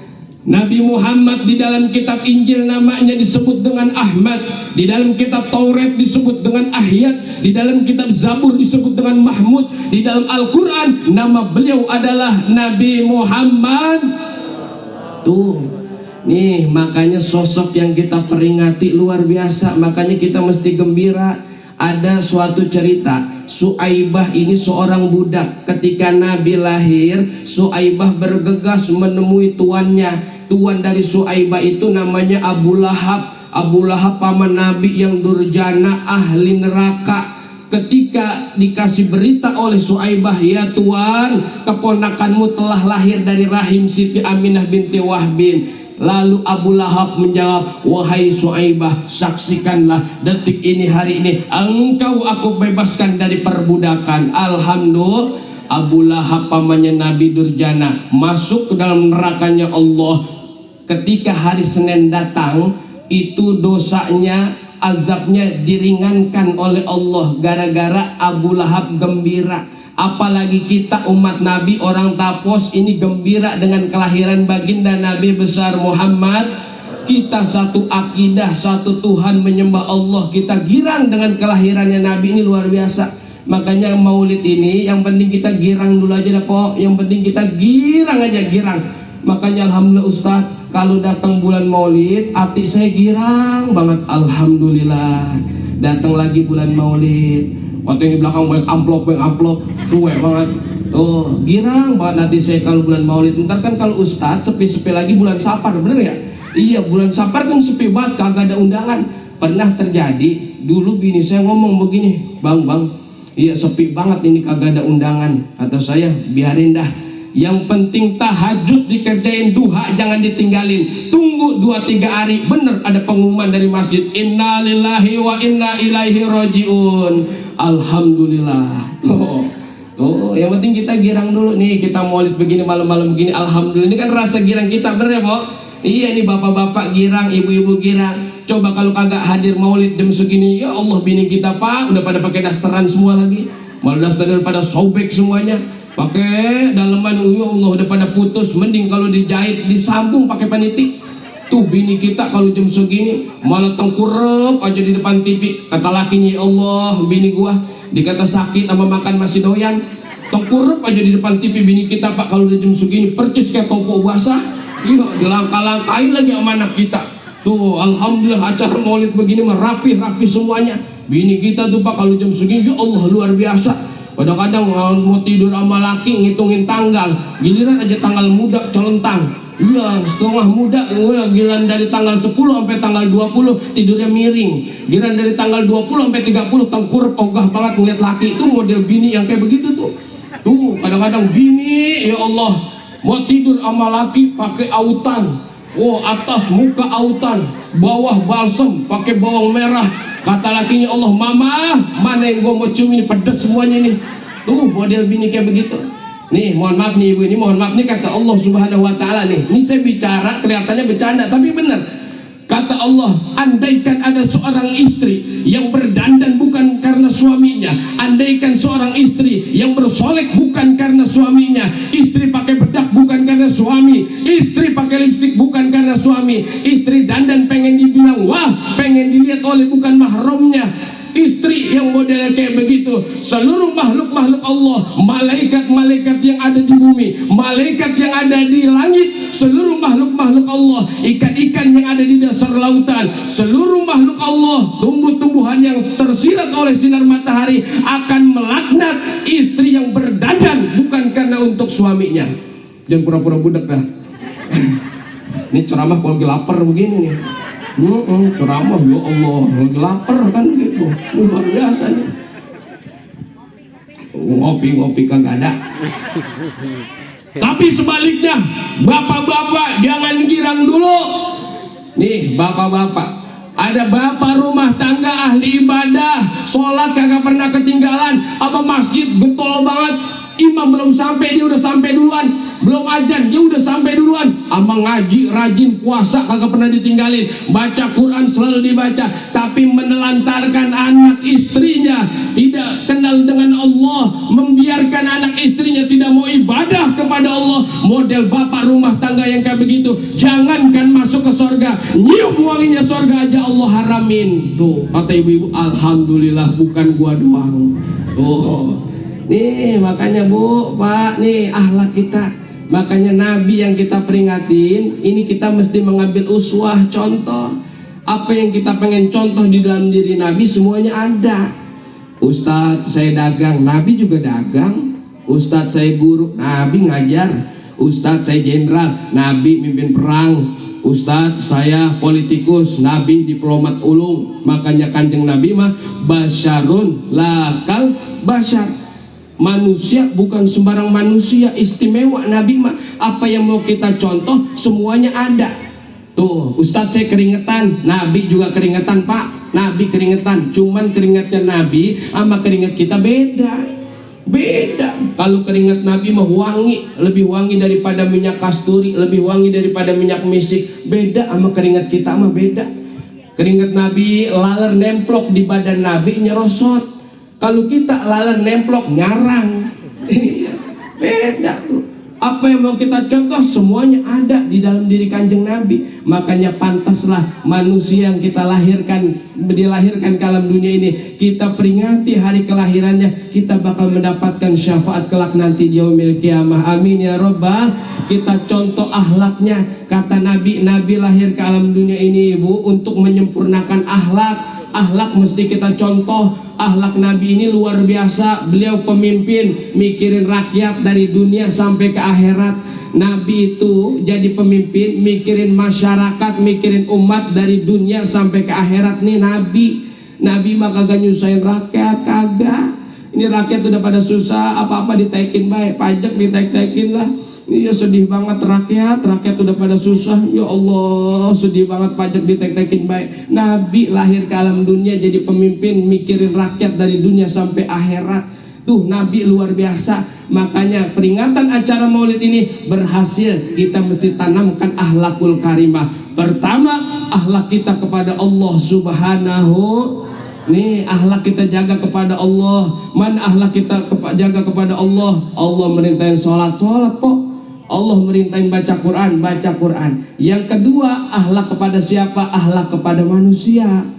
Nabi Muhammad di dalam kitab Injil namanya disebut dengan Ahmad, di dalam kitab Taurat disebut dengan Ahyad, di dalam kitab Zabur disebut dengan Mahmud, di dalam Al-Quran nama beliau adalah Nabi Muhammad. Tuh, nih makanya sosok yang kita peringati luar biasa, makanya kita mesti gembira. Ada suatu cerita, Suaibah ini seorang budak. Ketika Nabi lahir, Suaibah bergegas menemui tuannya. Tuan dari Suaibah itu namanya Abu Lahab. Abu Lahab paman Nabi yang durjana, ahli neraka. Ketika dikasih berita oleh Suaibah, ya tuan, keponakanmu telah lahir dari rahim Siti Aminah binti Wahbin. Lalu Abu Lahab menjawab, wahai Suaibah, saksikanlah detik ini, hari ini engkau aku bebaskan dari perbudakan. Alhamdulillah, Abu Lahab pamannya Nabi durjana masuk ke dalam nerakanya Allah. ketika hari Senin datang, itu dosanya, azabnya diringankan oleh Allah gara-gara Abu Lahab gembira. Apalagi kita umat Nabi, orang Tapos ini gembira dengan kelahiran baginda Nabi besar Muhammad. Kita satu akidah, satu Tuhan, menyembah Allah, kita girang dengan kelahirannya Nabi, ini luar biasa. Makanya maulid ini yang penting kita girang dulu aja dah po. Yang penting kita girang aja, girang. Makanya alhamdulillah Ustaz, kalau datang bulan maulid hati saya girang banget. Alhamdulillah datang lagi bulan maulid. Waktu yang di belakang banyak amplop, suwe banget. Oh, girang banget hati saya kalau bulan maulid. Ntar kan kalau Ustaz sepi-sepi lagi bulan Safar, bener ya? Iya, bulan Safar kan sepi banget, kagak ada undangan. Pernah terjadi, dulu bini saya ngomong begini, bang, iya sepi banget ini, kagak ada undangan. Kata saya, biarin dah. Yang penting tahajud dikerjain, duha jangan ditinggalin. Tunggu 2-3 hari, bener ada pengumuman dari masjid, inna lillahi wa inna ilaihi rajiun. Alhamdulillah. Tuh, yang penting kita girang dulu nih. Kita maulid begini, malam-malam begini, alhamdulillah. Ini kan rasa girang kita, bener ya po? Iya nih, bapak-bapak girang, ibu-ibu girang. Coba kalau kagak hadir maulid jam segini, ya Allah, bini kita pak udah pada pakai dasteran semua lagi, malah dasteran pada sobek semuanya, pakai daleman, ya Allah udah pada putus. Mending kalau dijahit disambung pakai panitik. Tuh bini kita kalau jam segini malah tengkurap aja di depan TV. Kata lakinya, ya Allah, bini gua dikata sakit sama makan masih doyan, tengkurap aja di depan TV bini kita pak kalau udah jam segini, percis kayak toko basah. Iya, dilangkah-langkahin lagi sama anak kita. Tuh, alhamdulillah acara maulid begini mah rapi-rapi semuanya. Bini kita tuh pak kalau jam segini, ya Allah luar biasa. Kadang-kadang mau tidur sama laki ngitungin tanggal, giliran aja tanggal muda celentang. Iya, setengah muda, giliran dari tanggal 10 sampai tanggal 20 tidurnya miring. Giliran dari tanggal 20 sampai 30 tengkurap, ogah banget ngeliat laki. Itu model bini yang kayak begitu tuh. Tuh, kadang-kadang bini, ya Allah, mau tidur sama laki pakai autan. Oh, atas muka autan, bawah balsem, pakai bawang merah. Kata lakinya, Allah, mama, mana yang gua mau cium ini, pedas semuanya nih. Tuh model bini kayak begitu. Nih, mohon maaf nih ibu, ini mohon maaf nih kata Allah Subhanahu wa taala nih. Ini saya bicara kelihatannya bercanda tapi benar. Kata Allah, andaikan ada seorang istri yang berdandan bukan karena suaminya, andaikan seorang istri yang bersolek bukan karena suaminya, istri pakai bedak bukan karena suami, istri pakai lipstik bukan karena suami, istri dandan pengen dibilang wah, pengen dilihat oleh bukan mahramnya, istri yang modelnya kayak begitu, seluruh makhluk-makhluk Allah, malaikat-malaikat yang ada di bumi, malaikat yang ada di langit, seluruh makhluk-makhluk Allah, ikan-ikan yang ada di dasar lautan, seluruh makhluk Allah, tumbuh-tumbuhan yang tersirat oleh sinar matahari akan melaknat istri yang berdandan bukan karena untuk suaminya. Jangan pura-pura budak dah. Ini ceramah kalau lagi lapar begini nih. Ceramah, ya Allah, lagi lapar kan gitu, luar biasa nih. Ngopi-ngopi kagak ada. Tapi sebaliknya, bapak-bapak jangan girang dulu. Nih bapak-bapak, ada bapak rumah tangga ahli ibadah, sholat kagak pernah ketinggalan, sama masjid getol banget. Imam belum sampai dia udah sampai duluan, belum ajan dia udah sampai duluan. Ama ngaji rajin, puasa kagak pernah ditinggalin, baca Quran selalu dibaca, tapi menelantarkan anak istrinya, tidak kenal dengan Allah, membiarkan anak istrinya tidak mau ibadah kepada Allah. Model bapak rumah tangga yang kayak begitu, jangankan masuk ke sorga, nyium wanginya sorga aja Allah haramin. Tuh kata ibu-ibu, alhamdulillah bukan gua doang. Tuh nih makanya bu, pak, nih akhlak kita. Makanya Nabi yang kita peringatin, ini kita mesti mengambil uswah, contoh. Apa yang kita pengen contoh di dalam diri Nabi semuanya ada. Ustadz saya dagang, Nabi juga dagang. Ustadz saya guru, Nabi ngajar. Ustadz saya jenderal, Nabi mimpin perang. Ustadz saya politikus, Nabi diplomat ulung. Makanya kanjeng Nabi mah basyarun lakal basyar. Manusia bukan sembarang manusia, istimewa Nabi mah. Apa yang mau kita contoh semuanya ada. Tuh Ustadz saya keringetan, Nabi juga keringetan pak. Nabi keringetan, cuman keringatnya Nabi sama keringat kita beda. Beda. Kalau keringat Nabi mah wangi, lebih wangi daripada minyak kasturi, lebih wangi daripada minyak misik. Beda sama keringat kita mah beda. Keringat Nabi laler nemplok di badan Nabi nyerosot. Kalau kita laler nemplok nyarang. Beda tuh. Apa yang mau kita contoh semuanya ada di dalam diri Kanjeng Nabi. Makanya pantaslah manusia yang kita dilahirkan ke alam dunia ini, kita peringati hari kelahirannya, kita bakal mendapatkan syafaat kelak nanti di yaumil kiamah. Amin ya robbal. Kita contoh akhlaknya. Kata Nabi, Nabi lahir ke alam dunia ini ibu untuk menyempurnakan akhlak. Akhlak mesti kita contoh. Akhlak Nabi ini luar biasa. Beliau pemimpin, mikirin rakyat dari dunia sampai ke akhirat. Nabi itu jadi pemimpin, mikirin masyarakat, mikirin umat dari dunia sampai ke akhirat. Nih Nabi mah kagak nyusahin rakyat, kagak. Ini rakyat udah pada susah, apa-apa ditaikin baik, pajak ditaik-taikin lah. Iya sedih banget rakyat udah pada susah. Ya Allah, sedih banget pajak ditaik-taikin baik. Nabi lahir ke alam dunia jadi pemimpin, mikirin rakyat dari dunia sampai akhirat. Tuh Nabi luar biasa. Makanya peringatan acara Maulid ini berhasil. Kita mesti tanamkan akhlakul karimah. Pertama, akhlak kita kepada Allah Subhanahu. Nih akhlak kita jaga kepada Allah. Mana akhlak kita jaga kepada Allah? Allah merintahin sholat kok. Allah merintahin baca Quran. Yang kedua, akhlak kepada siapa? Akhlak kepada manusia.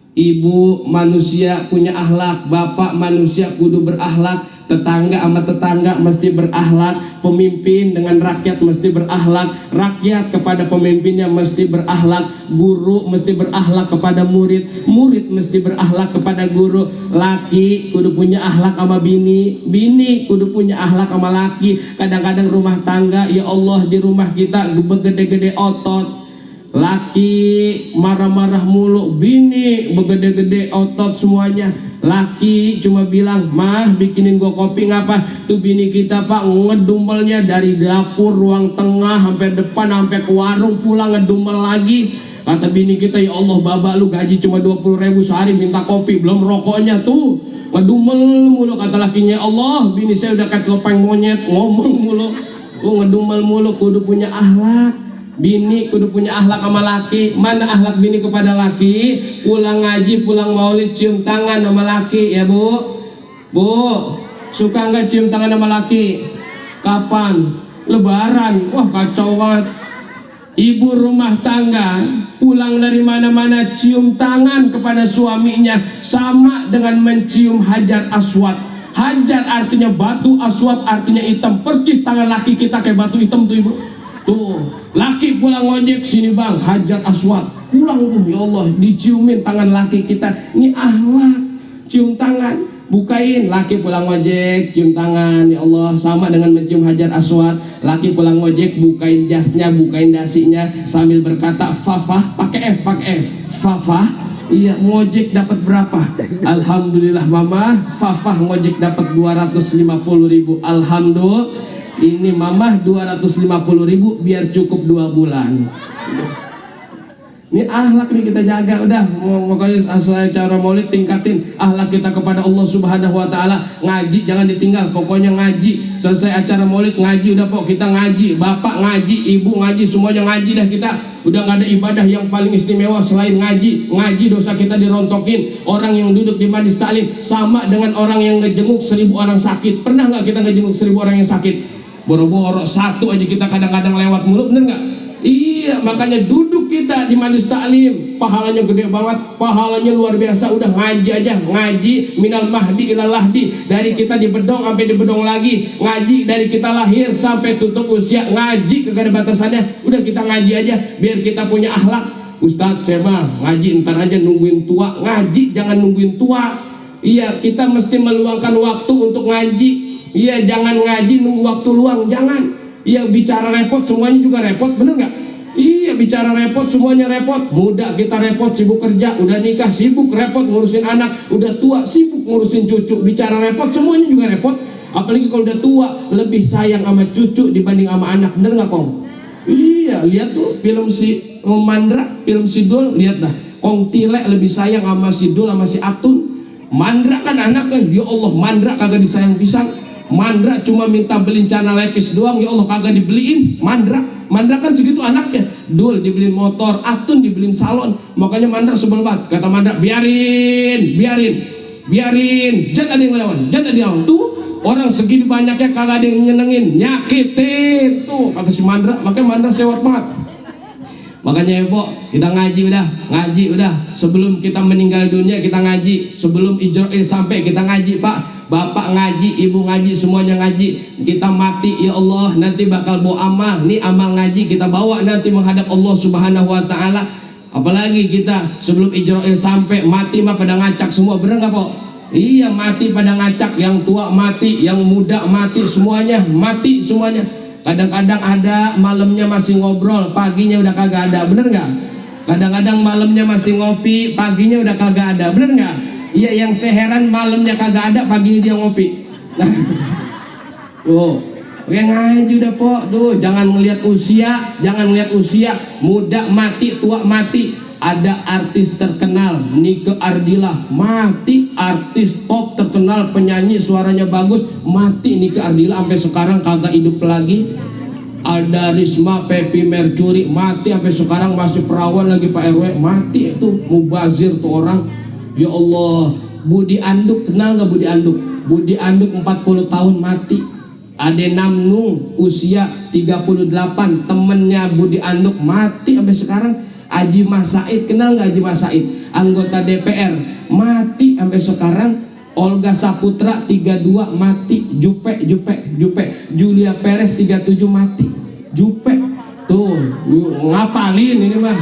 Ibu manusia punya akhlak, bapak manusia kudu berakhlak, tetangga sama tetangga mesti berakhlak, pemimpin dengan rakyat mesti berakhlak, rakyat kepada pemimpinnya mesti berakhlak, guru mesti berakhlak kepada murid, murid mesti berakhlak kepada guru, laki kudu punya akhlak sama bini, bini kudu punya akhlak sama laki. Kadang-kadang rumah tangga, ya Allah, di rumah kita begede-gede otot, laki marah-marah mulu, bini begede-gede otot semuanya. Laki cuma bilang, mah bikinin gua kopi ngapa? Tuh bini kita pak ngedumelnya dari dapur, ruang tengah, sampai depan, sampai ke warung, pulang ngedumel lagi. Kata bini kita, ya Allah baba lu gaji cuma 20.000 sehari minta kopi, belum rokoknya tuh ngedumel mulu. Kata lakinya, Allah bini saya udah kayak lopeng monyet, ngomong mulu, lu ngedumel mulu. Kudu punya akhlak. Bini kudu punya akhlak sama laki. Mana akhlak bini kepada laki? Pulang ngaji, pulang maulid, cium tangan sama laki. Ya bu, suka nggak cium tangan sama laki? Kapan? Lebaran. Wah kacau banget. Ibu rumah tangga pulang dari mana-mana cium tangan kepada suaminya, sama dengan mencium hajar aswad. Hajar artinya batu, aswad artinya hitam. Percis tangan laki kita kayak batu hitam tuh ibu. Tuh, laki pulang ngojek, sini bang, hajar aswad. Pulang tuh, ya Allah, diciumin tangan laki kita. Ini akhlak, cium tangan, bukain. Laki pulang ngojek, cium tangan, ya Allah, sama dengan mencium hajar aswad. Laki pulang ngojek, bukain jasnya, bukain dasinya, sambil berkata fafah, pakai F, fafah. Iya, ngojek dapat berapa? Alhamdulillah mama, fafah ngojek dapat 250.000. Alhamdulillah. Ini mamah 250.000 biar cukup 2 bulan. Ini akhlak nih kita jaga. Udah, makanya asal cara maulid tingkatin akhlak kita kepada Allah Subhanahu wa taala. Ngaji jangan ditinggal, pokoknya ngaji. Selesai acara maulid ngaji udah pok, kita ngaji, bapak ngaji, ibu ngaji, semuanya ngaji dah kita. Udah nggak ada ibadah yang paling istimewa selain ngaji. Ngaji dosa kita dirontokin. Orang yang duduk di majlis taklim sama dengan orang yang ngejenguk 1000 orang sakit. Pernah nggak kita ngejenguk 1000 orang yang sakit? Boro-boro satu aja kita kadang-kadang lewat mulu, bener nggak? Iya, makanya duduk kita di majlis taklim, pahalanya gede banget, pahalanya luar biasa. Udah ngaji aja, ngaji minal mahdi ilal lahdi, dari kita di bedong sampai di bedong lagi, ngaji dari kita lahir sampai tutup usia, ngaji kagak ada batasannya. Udah kita ngaji aja, biar kita punya akhlak. Ustadz saya mah ngaji ntar aja nungguin tua, ngaji jangan nungguin tua. Iya, kita mesti meluangkan waktu untuk ngaji. Iya, jangan ngaji nunggu waktu luang, jangan. Iya, bicara repot semuanya juga repot, bener nggak? Iya, bicara repot semuanya repot. Muda kita repot sibuk kerja, udah nikah sibuk repot ngurusin anak, udah tua sibuk ngurusin cucu. Bicara repot semuanya juga repot. Apalagi kalau udah tua lebih sayang sama cucu dibanding sama anak, bener nggak Kong? Iya, lihat tuh film si Mandra, film si Dul, lihat dah. Kong Tilek lebih sayang sama si Dul sama si Atun. Mandra kan anaknya, ya Allah, Mandra kagak disayang pisang. Mandra cuma minta beliin celana lepis doang, ya Allah kagak dibeliin. Mandra kan segitu anaknya. Dul dibeliin motor, Atun dibeliin salon. Makanya Mandra sebel banget. Kata Mandra, biarin. Jangan ada yang lawan. Tuh orang segini banyaknya kagak ada yang nyenengin, nyakitin. Tuh kata si Mandra. Makanya Mandra sewot banget. Makanya ya Pok, kita ngaji udah. Sebelum kita meninggal dunia kita ngaji. Sebelum Ijrail sampai kita ngaji Pak. Bapak ngaji, ibu ngaji, semuanya ngaji. Kita mati ya Allah nanti bakal bawa amal. Nih amal ngaji kita bawa nanti menghadap Allah Subhanahu wa taala. Apalagi kita sebelum Ijrail sampai mati mah pada ngacak semua, bener nggak Pok? Iya mati pada ngacak, yang tua mati, yang muda mati, semuanya mati semuanya. Kadang-kadang ada malamnya masih ngobrol, paginya udah kagak ada, bener nggak? Kadang-kadang malamnya masih ngopi, paginya udah kagak ada, bener nggak? Iya, yang seheran malamnya kagak ada, paginya dia ngopi. Nah, tuh, oke ngaji udah Pok, tuh jangan ngelihat usia, muda mati, tua mati. Ada artis terkenal, Nike Ardila mati, artis top terkenal penyanyi suaranya bagus mati, Nike Ardila sampai sekarang kagak hidup lagi. Ada Risma Pepi Mercuri mati sampai sekarang masih perawan lagi Pak RW, mati itu mubazir tuh orang. Ya Allah, Budi Anduk, kenal nggak Budi Anduk? Budi Anduk 40 tahun mati. Ade Namnung usia 38, temennya Budi Anduk mati sampai sekarang. Haji Mas Said, kenal nggak Haji Mas Said? Anggota DPR mati sampai sekarang. Olga Saputra 32 mati. Jupe Julia Perez 37 mati. Jupe tuh ngapalin ini mah.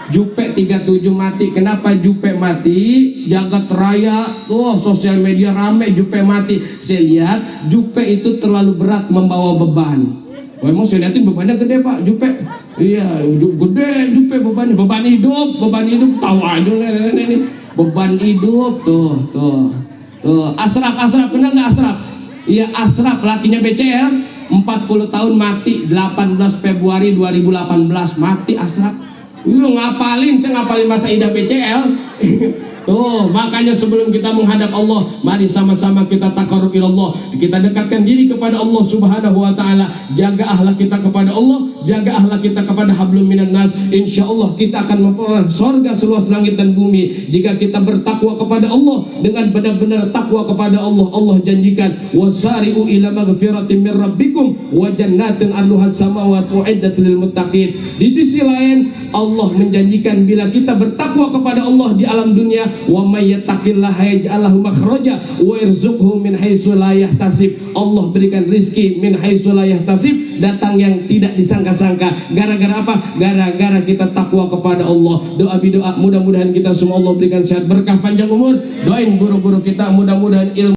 Jupe 37 mati. Kenapa Jupe mati? Jagat raya tuh sosial media rame Jupe mati. Saya lihat Jupe itu terlalu berat membawa beban. Oh, emang saya lihatin bebannya gede Pak Jupe. Iya gede Jupe bebannya. Beban hidup tahu aja ini. Beban hidup tuh. Asraf kenal nggak Asraf? Iya Asraf lakinya BCL 40 tahun mati. 18 Februari 2018 mati Asraf. Saya ngapalin masa idah BCL. Tuh, makanya sebelum kita menghadap Allah, mari sama-sama kita takarrub ilallah. Kita dekatkan diri kepada Allah Subhanahu wa taala. Jaga akhlak kita kepada Allah, jaga akhlak kita kepada hablum minan nas. Insyaallah kita akan memperoleh surga seluas langit dan bumi jika kita bertakwa kepada Allah. Dengan benar-benar takwa kepada Allah, Allah janjikan wasari'u ila maghfiratin min rabbikum wa jannatin 'arduhas samawati u'iddat lil muttaqin. Di sisi lain Allah menjanjikan bila kita bertakwa kepada Allah di alam dunia, wa may yattaqillaha yaj'al lahu makhraja wa yarzuqhu min haitsu la yahtasib. Allah berikan rizki min haitsu la yahtasib, datang yang tidak disangka-sangka. Gara-gara apa? Gara-gara kita takwa kepada Allah. Doa mudah-mudahan kita semua Allah berikan sehat berkah panjang umur. Doain guru-guru kita mudah-mudahan ilmu